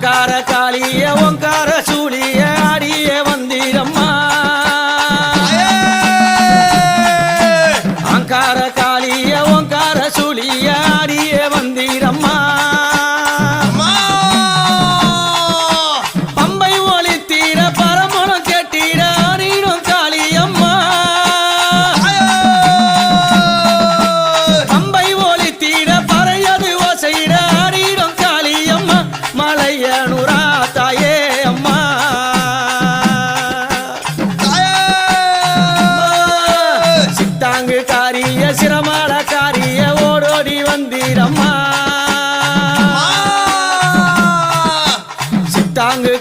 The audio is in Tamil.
அங்கார காளிய ஓங்கார சூழிய ஆடிய வந்திரம்மா அங்கார காளிய ஓங்கார சூழிய ஆடிய வந்திரம்மா பம்பை ஒளி தீர பரமணம் கேட்டீர ஆடிடும் காளியம்மா பம்பை ஒளி தீர பறையது ஓசையிட ஆடிடும் காளியம்மா மலையனுரா தாயே அம்மா சித்தாங்கு காரிய சிரமால காரிய ஓடோடி வந்தீரம்மா சித்தாங்கு